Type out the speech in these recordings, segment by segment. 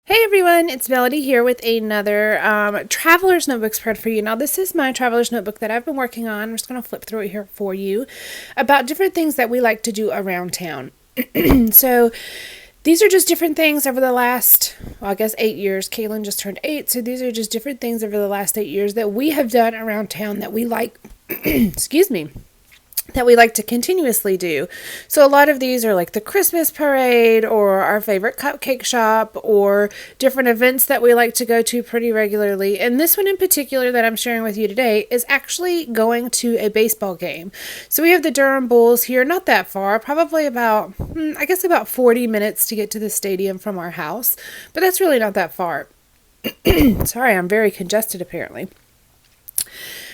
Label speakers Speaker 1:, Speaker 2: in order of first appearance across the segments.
Speaker 1: Hey everyone, it's Melody here with another Traveler's Notebook spread for you. Now, this is my Traveler's Notebook that I've been working on. I'm just going to flip through it here for you about different things that we like to do around town. So, these are just different things over the last, well, I guess 8 years. Kaylin just turned 8, so these are just different things over the last 8 years that we have done around town that we like, excuse me, that we like to continuously do. So a lot of these are like the Christmas parade or our favorite cupcake shop or different events that we like to go to pretty regularly. And this one in particular that I'm sharing with you today is actually going to a baseball game. So we have the Durham Bulls here, not that far, probably about, I guess about 40 minutes to get to the stadium from our house, but that's really not that far. Sorry, I'm very congested apparently.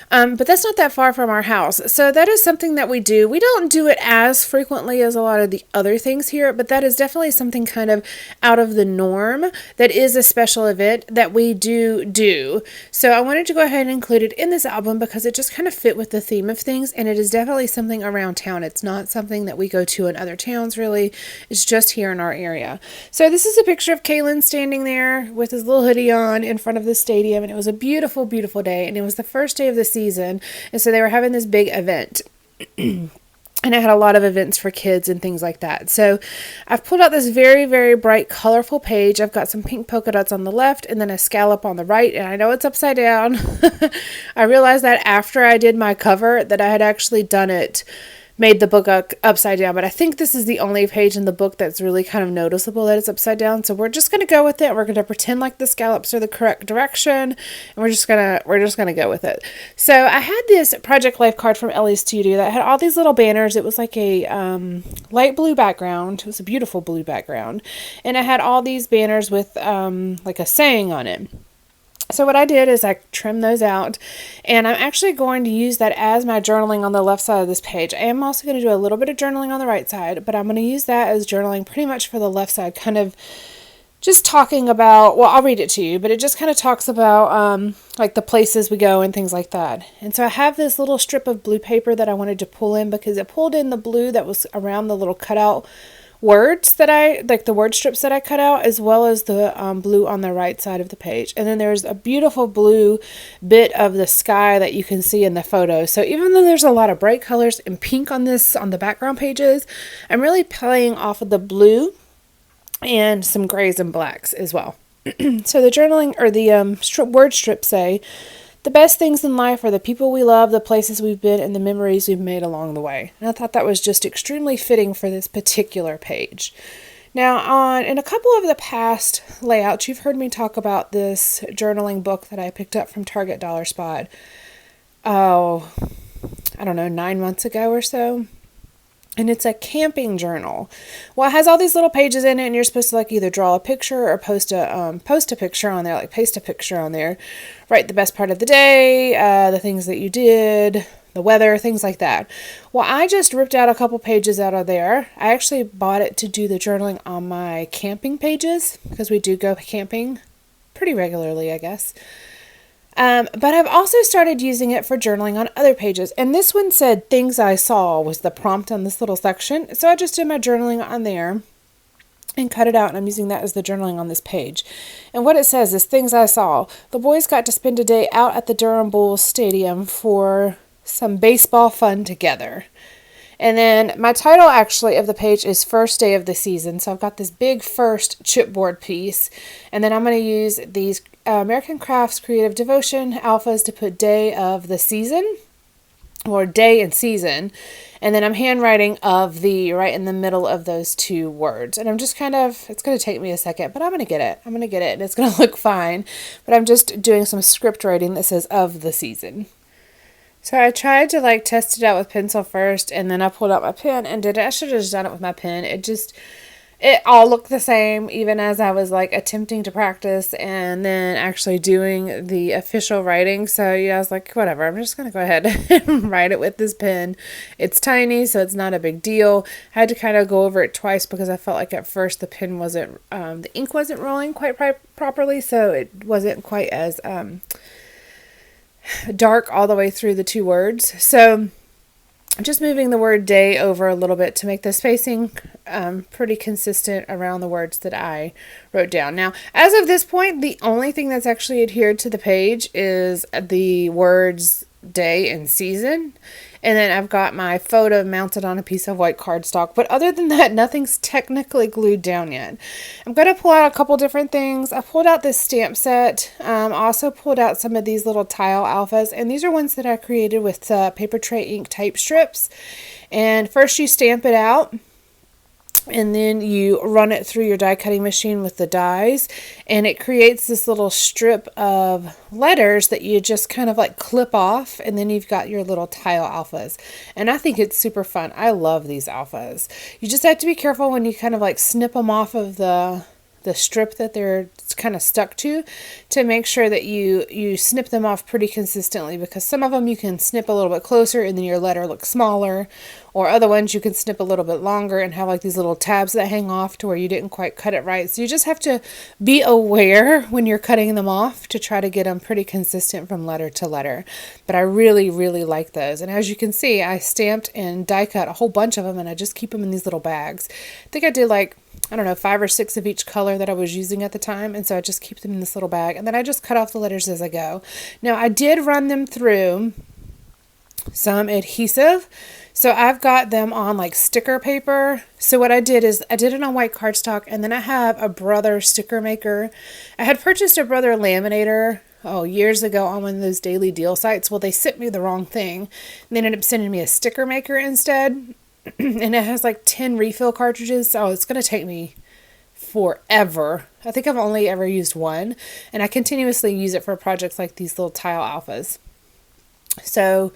Speaker 1: But that's not that far from our house. So that is something that we do. We don't do it as frequently as a lot of the other things here, but that is definitely something kind of out of the norm that is a special event that we do. So I wanted to go ahead and include it in this album because it just kind of fit with the theme of things, and it is definitely something around town. It's not something that we go to in other towns really. It's just here in our area. So this is a picture of Kaylin standing there with his little hoodie on in front of the stadium, and it was a beautiful, beautiful day, and it was the first day of the season. And so they were having this big event. And I had a lot of events for kids and things like that. So I've pulled out this very, very bright, colorful page. I've got some pink polka dots on the left and then a scallop on the right. And I know it's upside down. I realized that after I did my cover that I had actually made the book upside down, but I think this is the only page in the book that's really kind of noticeable that it's upside down. So we're just going to go with it. We're going to pretend like the scallops are the correct direction, and we're just going to go with it. So I had this Project Life card from Ellie's Studio that had all these little banners. It was like a light blue background. It was a beautiful blue background, and I had all these banners with like a saying on it. So what I did is I trimmed those out, and I'm actually going to use that as my journaling on the left side of this page. I am also going to do a little bit of journaling on the right side, but I'm going to use that as journaling pretty much for the left side, kind of just talking about, well, I'll read it to you, but it just kind of talks about like the places we go and things like that. And so I have this little strip of blue paper that I wanted to pull in because it pulled in the blue that was around the little cutout words that the word strips that I cut out, as well as the blue on the right side of the page. And then there's a beautiful blue bit of the sky that you can see in the photo. So even though there's a lot of bright colors and pink on the background pages, I'm really playing off of the blue and some grays and blacks as well. So the journaling or the word strips say, "The best things in life are the people we love, the places we've been, and the memories we've made along the way." And I thought that was just extremely fitting for this particular page. Now, in a couple of the past layouts, you've heard me talk about this journaling book that I picked up from Target Dollar Spot. Oh, I don't know, 9 months ago or so. And it's a camping journal. Well, it has all these little pages in it, and you're supposed to like either draw a picture or post a picture on there, like paste a picture on there. Write the best part of the day, the things that you did, the weather, things like that. Well, I just ripped out a couple pages out of there. I actually bought it to do the journaling on my camping pages because we do go camping pretty regularly, I guess. But I've also started using it for journaling on other pages. And this one said "things I saw" was the prompt on this little section. So I just did my journaling on there and cut it out. And I'm using that as the journaling on this page. And what it says is "things I saw. The boys got to spend a day out at the Durham Bulls Stadium for some baseball fun together." And then my title actually of the page is "First Day of the Season." So I've got this big first chipboard piece. And then I'm going to use these American Crafts Creative Devotion alphas to put "day of the season" or "day and season." And then I'm handwriting "of the" right in the middle of those two words. And I'm just it's going to take me a second, but I'm going to get it. And it's going to look fine. But I'm just doing some script writing that says "of the season." So I tried to test it out with pencil first, and then I pulled out my pen and did it. I should have just done it with my pen. It all looked the same, even as I was attempting to practice and then actually doing the official writing. So yeah, I was like, whatever, I'm just going to go ahead and write it with this pen. It's tiny, so it's not a big deal. I had to kind of go over it twice because I felt like at first the ink wasn't rolling quite properly, so it wasn't quite as dark all the way through the two words. So just moving the word day over a little bit to make the spacing pretty consistent around the words that I wrote down. Now, as of this point, the only thing that's actually adhered to the page is the words day and season. And then I've got my photo mounted on a piece of white cardstock. But other than that, nothing's technically glued down yet. I'm going to pull out a couple different things. I pulled out this stamp set. Also pulled out some of these little tile alphas. And these are ones that I created with paper tray ink type strips. And first you stamp it out. And then you run it through your die cutting machine with the dies, and it creates this little strip of letters that you just kind of like clip off, and then you've got your little tile alphas. And I think it's super fun. I love these alphas. You just have to be careful when you kind of like snip them off of the strip that they're kind of stuck to make sure that you snip them off pretty consistently, because some of them you can snip a little bit closer and then your letter looks smaller, or other ones you can snip a little bit longer and have like these little tabs that hang off to where you didn't quite cut it right. So you just have to be aware when you're cutting them off to try to get them pretty consistent from letter to letter. But I really, really like those. And as you can see, I stamped and die cut a whole bunch of them, and I just keep them in these little bags. I think I did like, I don't know, 5 or 6 of each color that I was using at the time. And so I just keep them in this little bag. And then I just cut off the letters as I go. Now I did run them through some adhesive. So I've got them on like sticker paper. So what I did is I did it on white cardstock, and then I have a Brother sticker maker. I had purchased a Brother laminator years ago on one of those daily deal sites. Well, they sent me the wrong thing. And they ended up sending me a sticker maker instead. And it has like 10 refill cartridges. So it's going to take me forever. I think I've only ever used one. And I continuously use it for projects like these little tile alphas. So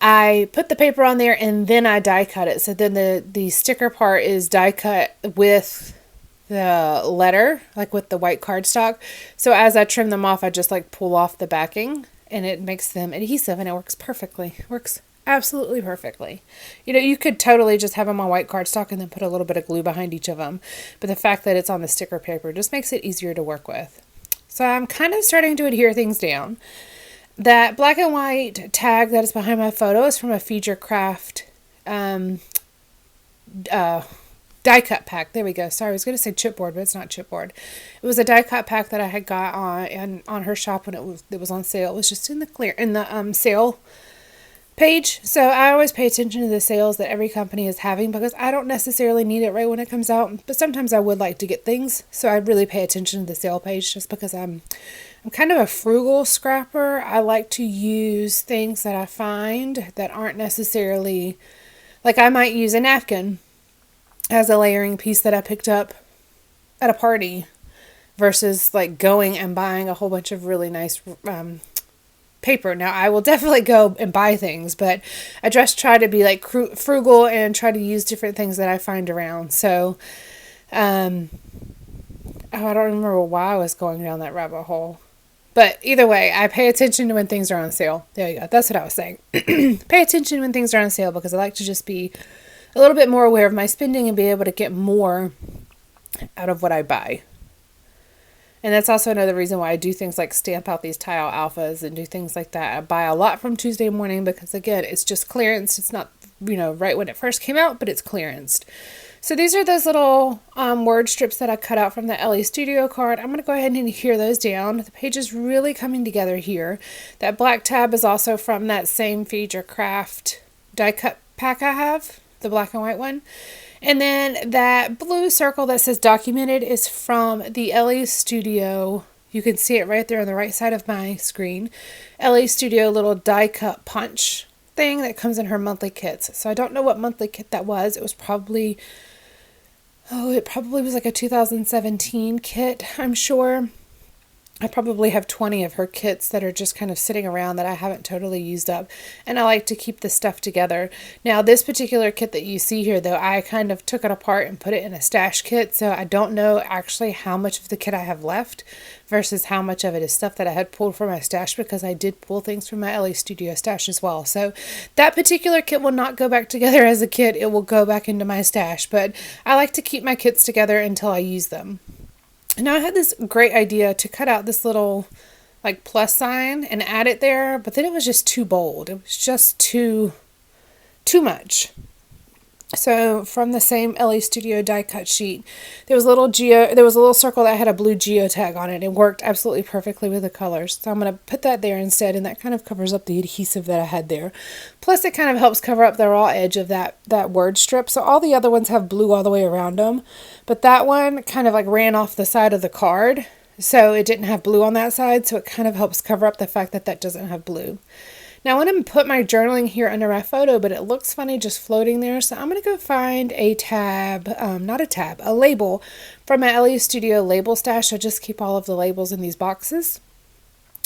Speaker 1: I put the paper on there and then I die cut it. So then the sticker part is die cut with the letter, like with the white cardstock. So as I trim them off, I just like pull off the backing, and it makes them adhesive, and it works perfectly. It works absolutely perfectly. You know, you could totally just have them on white cardstock and then put a little bit of glue behind each of them. But the fact that it's on the sticker paper just makes it easier to work with. So I'm kind of starting to adhere things down. That black and white tag that is behind my photo is from a Feed Your Craft die cut pack. There we go. Sorry, I was going to say chipboard, but it's not chipboard. It was a die cut pack that I had got on her shop when it was on sale. It was just in the sale page. So I always pay attention to the sales that every company is having, because I don't necessarily need it right when it comes out, but sometimes I would like to get things. So I really pay attention to the sale page, just because I'm kind of a frugal scrapper. I like to use things that I find that aren't necessarily, like I might use a napkin as a layering piece that I picked up at a party, versus like going and buying a whole bunch of really nice paper. Now I will definitely go and buy things, but I just try to be like frugal and try to use different things that I find around. So I don't remember why I was going down that rabbit hole. But either way, I pay attention to when things are on sale. There you go. That's what I was saying. Pay attention when things are on sale, because I like to just be a little bit more aware of my spending and be able to get more out of what I buy. And that's also another reason why I do things like stamp out these tile alphas and do things like that. I buy a lot from Tuesday morning, because again, it's just clearance. It's not, right when it first came out, but it's clearanced. So these are those little word strips that I cut out from the LA Studio card. I'm going to go ahead and adhere those down. The page is really coming together here. That black tab is also from that same Feed Your Craft die cut pack I have, the black and white one. And then that blue circle that says documented is from the LA Studio. You can see it right there on the right side of my screen. LA Studio little die cut punch thing that comes in her monthly kits. So I don't know what monthly kit that was. It was probably... it probably was like a 2017 kit, I'm sure. I probably have 20 of her kits that are just kind of sitting around that I haven't totally used up. And I like to keep this stuff together. Now, this particular kit that you see here, though, I kind of took it apart and put it in a stash kit. So I don't know actually how much of the kit I have left versus how much of it is stuff that I had pulled from my stash, because I did pull things from my LA Studio stash as well. So that particular kit will not go back together as a kit. It will go back into my stash. But I like to keep my kits together until I use them. Now I had this great idea to cut out this little like plus sign and add it there, but then it was just too bold. It was just too too much. So from the same LA Studio die cut sheet, there was a little circle that had a blue geo tag on it. It worked absolutely perfectly with the colors. So I'm going to put that there instead, and that kind of covers up the adhesive that I had there. Plus it kind of helps cover up the raw edge of that word strip. So all the other ones have blue all the way around them, but that one kind of like ran off the side of the card. So it didn't have blue on that side, so it kind of helps cover up the fact that that doesn't have blue. Now I want to put my journaling here under my photo, but it looks funny just floating there. So I'm going to go find a a label from my LA Studio label stash. I just keep all of the labels in these boxes.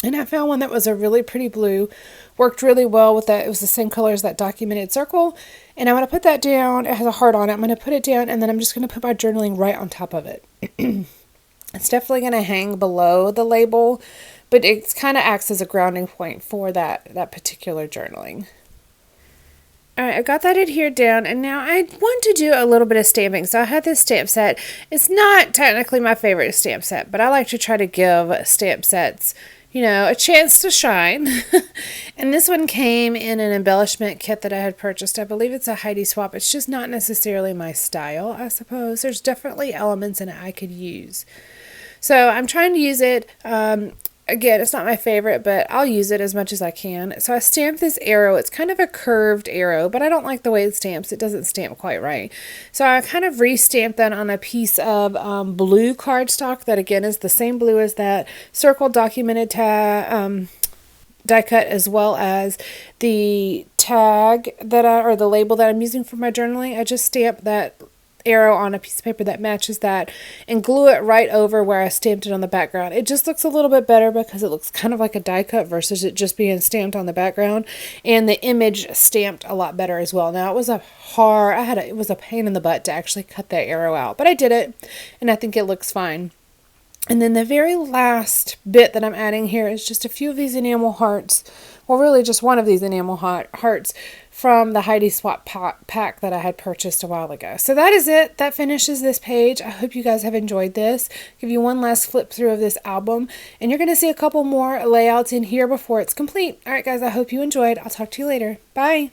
Speaker 1: And I found one that was a really pretty blue, worked really well with that. It was the same color as that documented circle. And I'm going to put that down. It has a heart on it. I'm going to put it down, and then I'm just going to put my journaling right on top of it. It's definitely going to hang below the label, but it kind of acts as a grounding point for that particular journaling. All right, I got that adhered down, and now I want to do a little bit of stamping. So I had this stamp set. It's not technically my favorite stamp set, but I like to try to give stamp sets, a chance to shine. And this one came in an embellishment kit that I had purchased. I believe it's a Heidi swap. It's just not necessarily my style, I suppose. There's definitely elements in it I could use. So I'm trying to use it. Again, it's not my favorite, but I'll use it as much as I can. So I stamped this arrow. It's kind of a curved arrow, but I don't like the way it stamps. It doesn't stamp quite right. So I kind of re-stamped that on a piece of blue cardstock that, again, is the same blue as that circle documented die cut, as well as the tag or the label that I'm using for my journaling. I just stamped that arrow on a piece of paper that matches that and glue it right over where I stamped it on the background. It just looks a little bit better because it looks kind of like a die cut versus it just being stamped on the background, and the image stamped a lot better as well. Now it was it was a pain in the butt to actually cut that arrow out, but I did it, and I think it looks fine. And then the very last bit that I'm adding here is just a few of these enamel hearts. Well, really just one of these enamel hearts from the Heidi Swap pack that I had purchased a while ago. So that is it. That finishes this page. I hope you guys have enjoyed this. Give you one last flip through of this album, and you're going to see a couple more layouts in here before it's complete. All right, guys, I hope you enjoyed. I'll talk to you later. Bye.